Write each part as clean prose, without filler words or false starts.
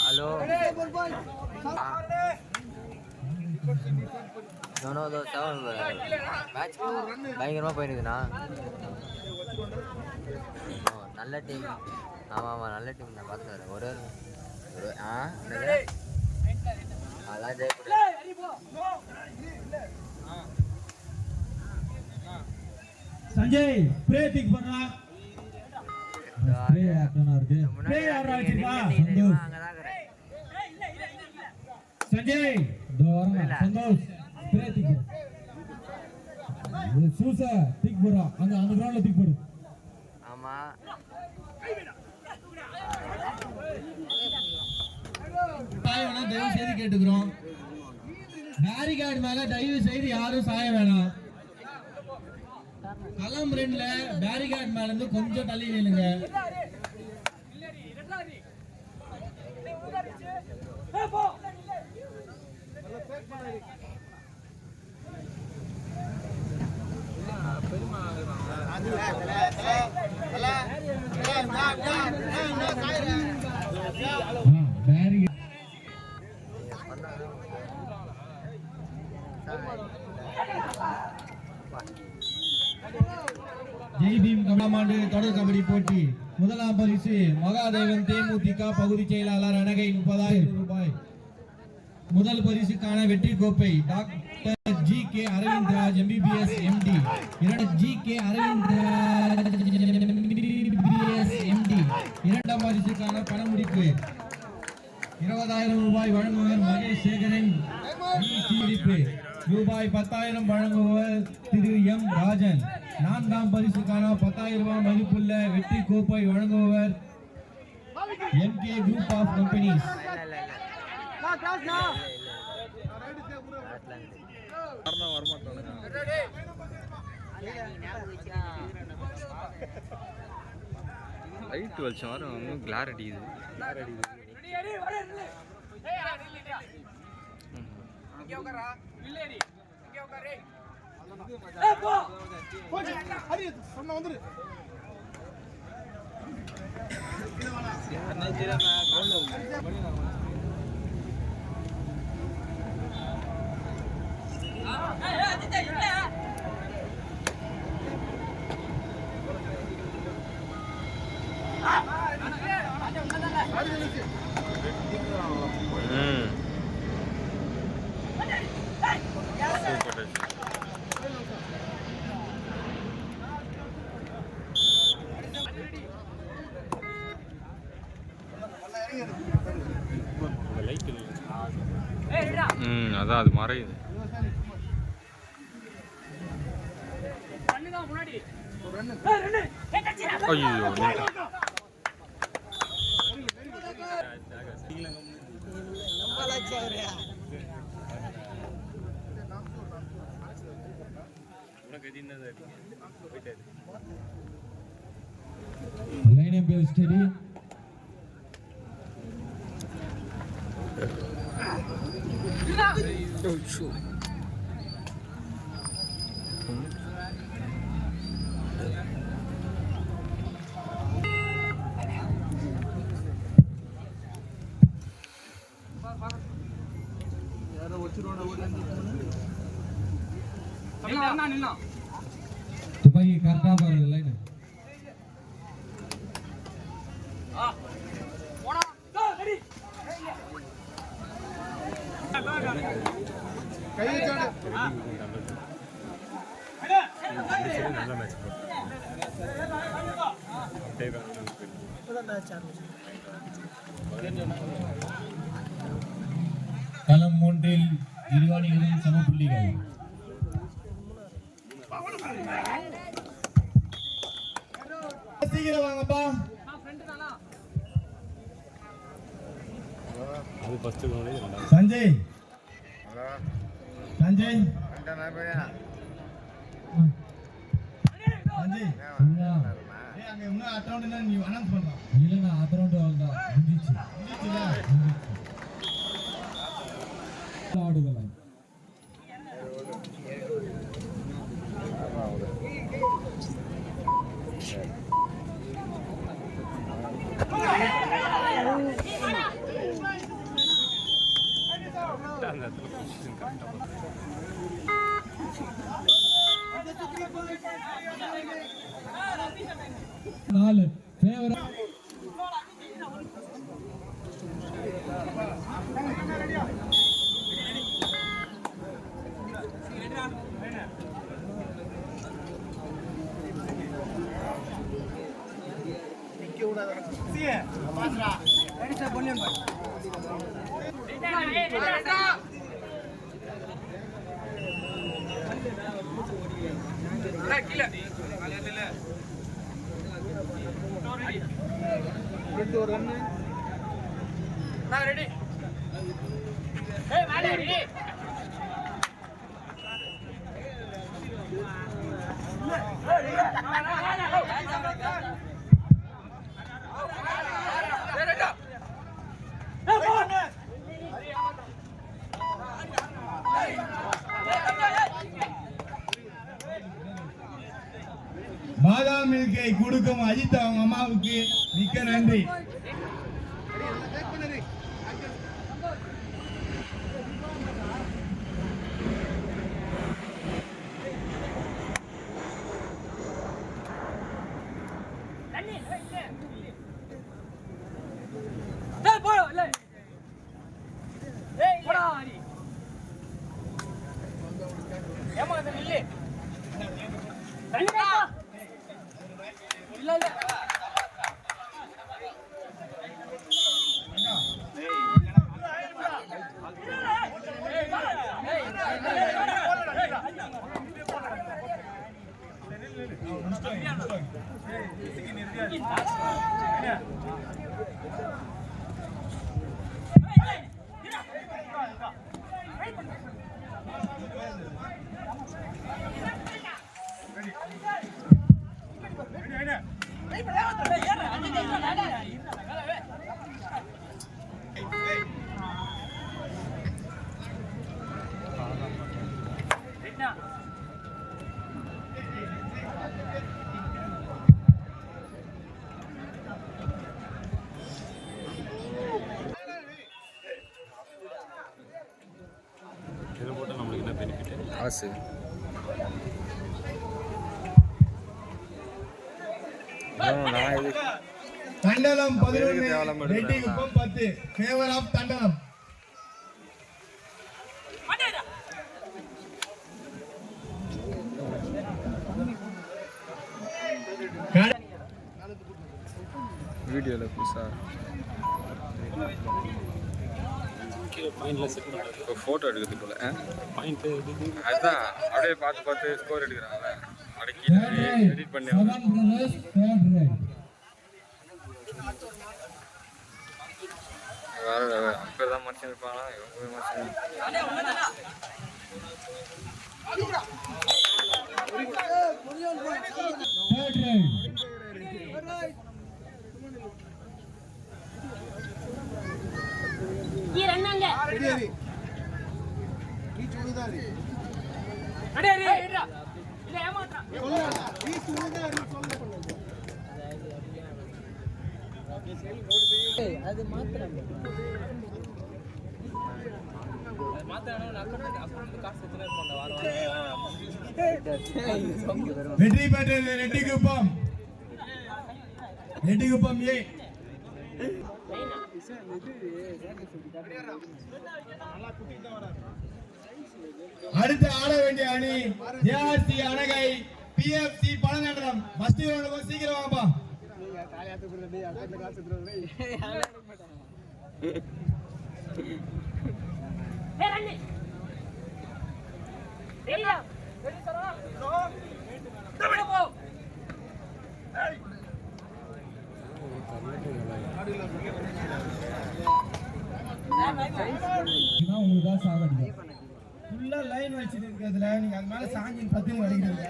Hello match பயங்கரமாக போயிருக்குண்ணா. நல்ல team. ஆமாம் நல்ல டீம் நான் பார்த்து வரேன். ஒரு அதான் ஜெயக்கூட சஞ்சய் பிரேத்திக் பண்றா சஞ்சய் சந்தோஷ் பிரேத்திக் சூசா டிக் போறா அந்த கிரவுண்ட்ல டிக் போடு. ஆமா சாய வேணாம் தயவு செய்து கேட்டுக்கிறோம். பேரிகார்டு மேல தயவு செய்து யாரும் சாய வேணாம். களம் 2ல பேரிகார்டு மேல இருந்து கொஞ்சம் தள்ளி நில்லுங்க. ஜெய் பீம் கமலாமாண்டு தொடர் கபடி போட்டி முதலாம் பரிசு மகாதேவன் தேமுதிக பகுதி செயலாளர் அனகை 30,000 ரூபாய். முதல் பரிசுக்கான வெற்றி கோப்பை doctor G K Aravind Raj MBBS MD. G K Aravind MD. இரண்டாம் பரிசுக்கான பணமுடிப்பு 20,000 ரூபாய் வழங்குவர் மகேஷ் சேகரன் முடிப்பு. ரூபாய் 10,000 வழங்குவர் திரு எம் ராஜன். நான்காம் பரிசுக்கான 10,000 ரூபாய் மதிப்புள்ள வெற்றி கோப்பை வழங்குவர் MK group of companies. Light வெளிச்சம் வரும் கிளார் அடிக்குது. அதான் அது மறையுது. ஐயோ லைன் பேர் ஸ்டடி துபாய் கரெக்டா பாருங்க லைன் களம் 3இல் இரு அணிகளும் சம புள்ளிகள். சீக்கிரம் வாங்கப்பா. சஞ்சய் சஞ்சய் சஞ்சய் இன்னும் அடுத்த ரவுண்ட் நீ அனௌன்ஸ் பண்ணலாம். இல்லைண்ணா அடுத்த ரவுண்டு அவ்வளோதான் முடிஞ்சிச்சு. ஆடுகளா நாலு ஃபேவரா பாதாம் மில்கை கொடுக்கும் அஜித் அவங்க அம்மாவுக்கு மிக்க நன்றி. காசு தண்டலம் 11 ரெட்டிகுப்பம் 10 ஃபேவர் ஆஃப் தண்டலம். வீடியோல புதுசா போட்டோ எடுக்கிறது போல அதான் அப்படியே பார்த்து பார்த்து ஸ்கோர் எடுக்கிறாங்க. அடக்கி எடிட் பண்ணி வேற அப்பதான் மனுஷன் இருப்பானா எவ்வளவு மனுஷன். வெற்றி பெற்றது ரெட்டிகுப்பம். ரெட்டிகுப்பம் ஏ. அடுத்து ஆட வேண்டிய அணி ஜேஆர்சி அணகை பிஎஃப்சி பழநகரம். ஃபர்ஸ்ட் ரவுண்டுக்கு சீக்கிரம் வாப்பா. உங்களுக்கு தான் சாகடிக்கும். ஃபுல்லா லைன் வச்சிட்டு இருக்கிறதுல நீங்க அது மேல சாஞ்சி 10 அடிக்கிறீங்க.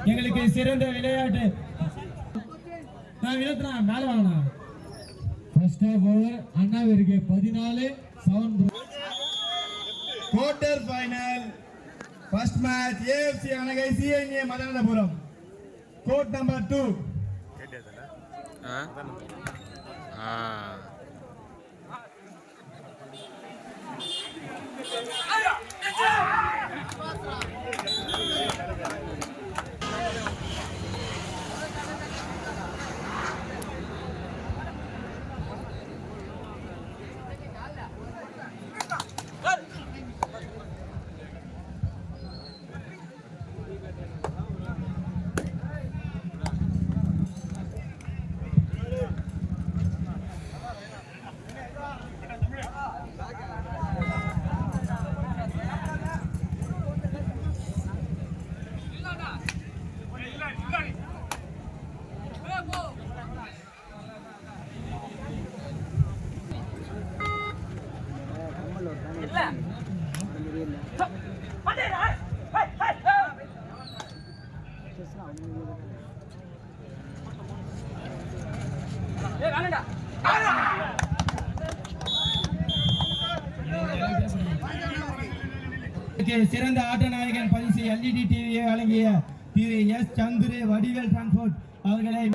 எங்களுக்கு சிறந்த விளையாட்டு நான் விழுத்துனா மேல வாங்கண்ணா. ஃபர்ஸ்ட் ஆஃப் ஓவர் அண்ணாவிற்கு 14-7. Quarter final first match AFC அணகை CNA மதனபுரம் கோட் நம்பர் 2. சிறந்த ஆட்ட நாயகன் பரிசு LED டிவியை வழங்கிய திரு எஸ் சந்துரு வடிவேல் டிரான்ஸ்போர்ட் அவர்களை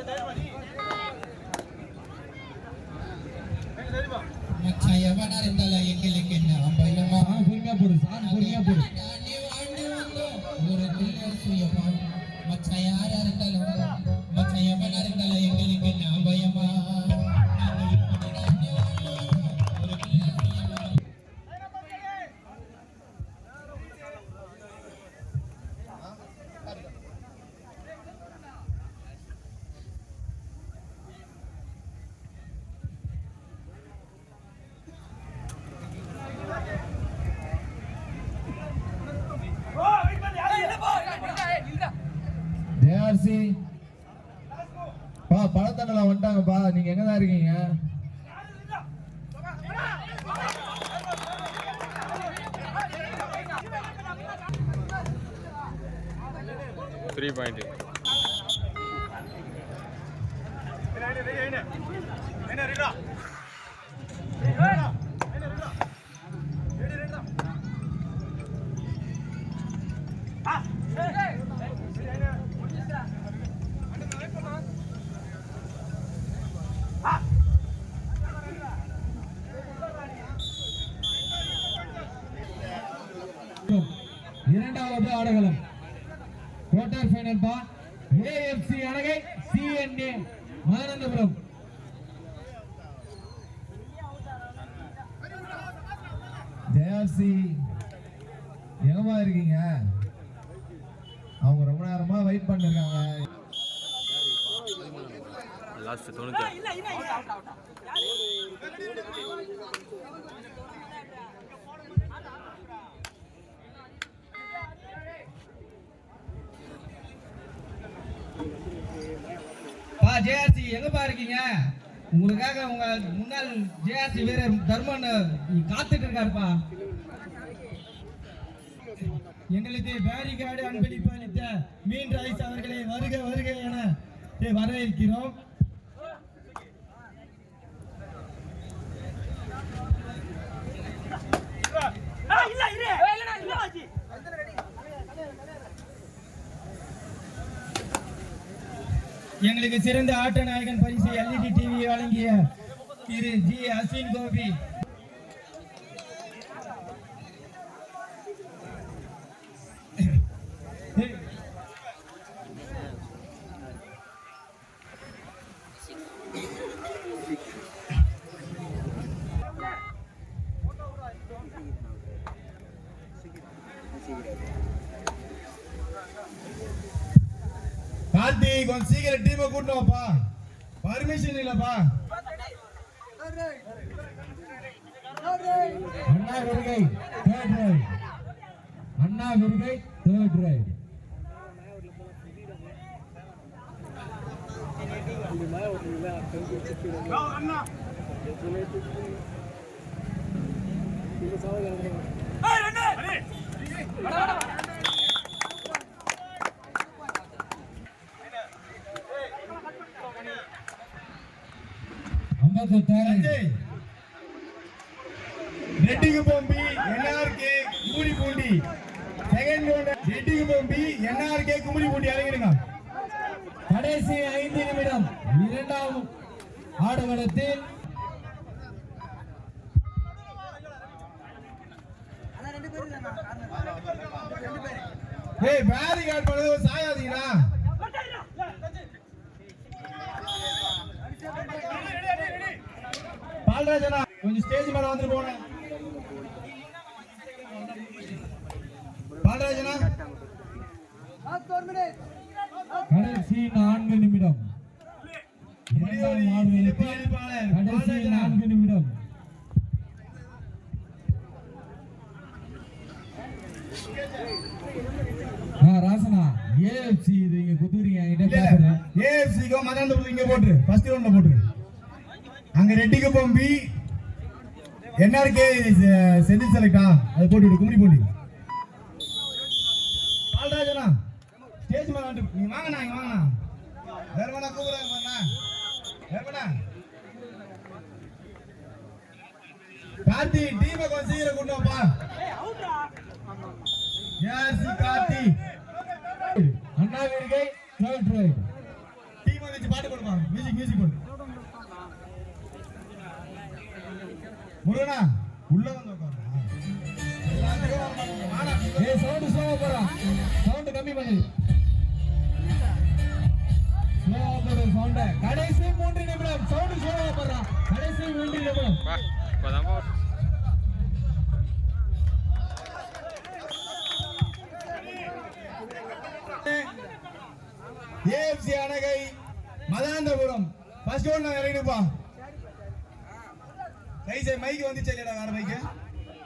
JRC பழத்தண்டலாம் வந்துட்டாங்கப்பா. நீங்க எங்கதான் இருக்கீங்க? த்ரீ பாயிண்ட் இரண்டாவது ஆடுகளம் குவார்டர் ஃபைனல் பா AFC அணகை CNA மதனபுரம். JRC எங்கமா இருக்கீங்க? அவங்க ரொம்ப நேரமா வெயிட் பண்ணிருக்காங்க. லாஸ்ட் 90 JRC எங்கப்பா இருக்கீங்க? உங்களுக்காக உங்க முன்னாள் JRC வீரர் தர்மன் காத்துட்டு இருக்காருப்பா. எங்களுக்கு பேரிகார்டு அன்பளிப்பு அளித்த மீன் ரைஸ் அவர்களை வருக வருக என வரவேற்கிறோம். எங்களுக்கு சிறந்த ஆட்ட நாயகன் பரிசு LED டிவி வழங்கிய திரு G அஸ்வின் கோபி. கார்த்தி கொஞ்சம் சீக்கிரம் டீமை கூட்டு வாப்பா. பர்மிஷன் இல்லப்பா. அண்ணா விருகை தேர்ட் ரைட். அண்ணா விருகை தேர்ட் ரைட். சஞ்சய் ரெட்டிக்கு பொம்பி NRK Gummidipoondi second round ரெட்டிக்கு பொம்பி என்ஆர்கே குமுடி பூண்டி இறங்கிடுங்க. கடைசி 5 நிமிடம் இரண்டாம் ஆடுகளத்தில் ஏய் பேரிகார்ட் பண்ணது சாயாதீங்கடா. பால்ராஜனா கொஞ்சம் ஸ்டேஜ் மேல வந்து போங்க. பால்ராஜனா கடைசி 4 நிமிடம் இரண்டாம் ஆடுகளத்தில் கடைசி 4 நிமிடம். ராசனா ஏஎஃப்சி இது இங்க குத்துறீங்க என்கிட்ட பேசுறேன். ஏஎஃப்சிக்கு மதாந்தபுரம் இங்க போட்டு ஃபர்ஸ்ட் ரவுண்ட்ல போட்டு அங்க ரெட்டிக்கு பொம்பி என்ஆர்கே சென்டி செலக்டா அது போட்டு குமுடி பூண்டி. பால்ராஜனா ஸ்டேஜ் மேல வந்து நீ வாங்கண்ணா இங்க வாங்கண்ணா. வேற வேணா கூப்பிடுறாங்க பண்ணா வேற வேணா கார்த்தி டீமை கொஞ்சம் சீக்கிரம் கொண்டு வாப்பா. ஏசி கார்த்தி அண்ணா வீரகை தேர்ட் ரைட் டீம் வந்து பாட்டு போடுமா மியூசிக் போடு. முருகனா உள்ள வந்து உட்காரு. ஏய் சவுண்ட் ஸ்லோவா போறா. சவுண்ட் கம்மி பண்ணு. ஸ்லோவா போடு சவுண்ட். கடைசி 3 நிமிடம் சவுண்ட் ஸ்லோவா போறா. கடைசி 3 நிமிடம். வா இப்பதான் போ. ஏஎஃப்சி அணகை மதாந்தபுரம் ஃபர்ஸ்ட் ரவுண்ட்ல இறங்கிடுப்பா. கைசே மைக் வந்துச்சு இல்லடா வேற மைக்.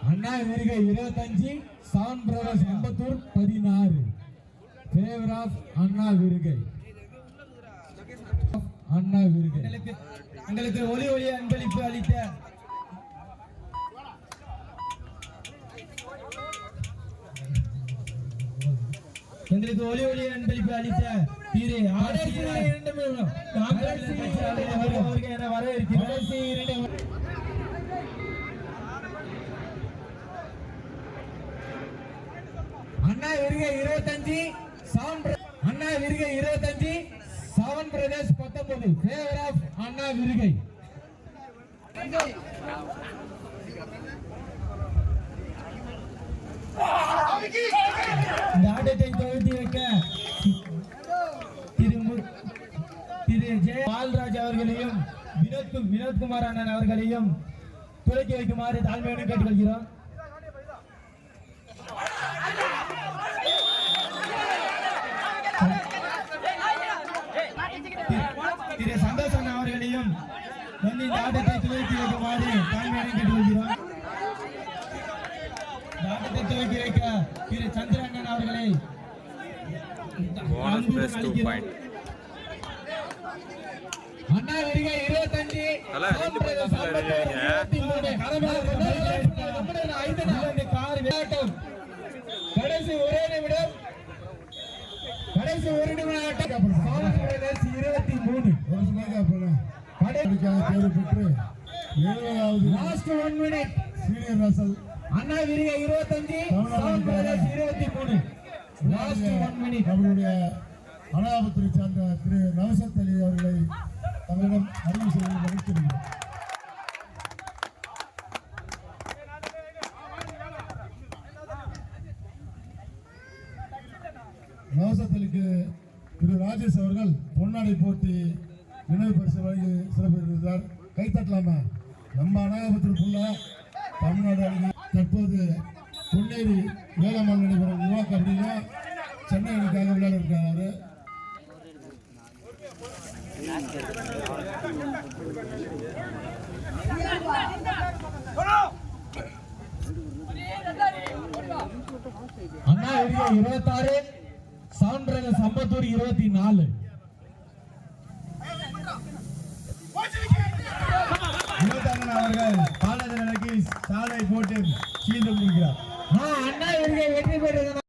அண்ணா வீரகை 25 Sun brothers Ambattur 16 favour of அண்ணா வீரகை. அண்ணா வீரகை எங்களுக்கு ஒளி அன்பளிப்பு அளித்த எங்களுக்கு ஒளி அன்பளிப்பு அளித்த திரு கடைசி 2 நிமிடம். அவருக்கு என வரவேற்கிறேன். கடைசி 2 அண்ணா வீரகை 25 அண்ணா வீரகை 25 செவன் பிரதேஷ் 19 ஃபேவர் ஆஃப் அண்ணா வீரகை. இந்த ஆட்டத்தை துவக்கி வைக்க திரு ஜெய பால்ராஜ் அவர்களையும் வினோத்குமார் அண்ணன் அவர்களையும் துவக்கி வைக்குமாறு தாழ்மையுடன் கேட்டுக்கொள்கிறோம். திரு சந்தோஷ் அண்ணன் அவர்களையும் வந்து இந்த ஆட்டத்தை துவக்கி வைக்குமாறு தாழ்மையுடன் கேட்டுக்கொள்கிறோம். ஆட்டத்தை துவக்கி வைக்க திரு சந்திரண்ணன் அவர்களை Bonus plus 2 point. அண்ணா வீரகை 25 தல ரெண்டு point தான் சொல்ல இருக்கீங்க. கடைசி 1 நிமிடம் கடைசி 1 நிமிடம் ஆட்டம் 23 லாஸ்ட் 1 மினிட் சீனியர் ரசல் அண்ணா வீரகை 25 சான் பிரதேஷ் 23 லாஸ்ட் 1 மினிட். அவருடைய அனாபத்துறை சார்ந்த திரு நவசத் அலி அவர்களை தங்களிடம் அறிவு செய்து மகிழ்ச்சிக்கிறோம். நவசத் அலிக்கு திரு ராஜேஷ் அவர்கள் பொன்னாடை போட்டி நினைவு பரிசு வழங்கி சிறப்பித்திருக்கிறார். கைத்தட்டலாமா? நம்ம அனாபத்திற்குள்ள தமிழ்நாடு அணி தற்போது பொன்னேரி வேளாண் நடைபெறும் யுவா கபடியில சென்னை அணிக்காக விளையாட இருக்கார். அவரு அண்ணா வீரகை 26 சான் பிரதேஷ் அம்பத்தூர் 24 அவர்கள் பாலாஜி சாலை போட்டு சீர்ந்து முடிக்கிறார். அண்ணா வீரகை வெற்றி பெற்றது.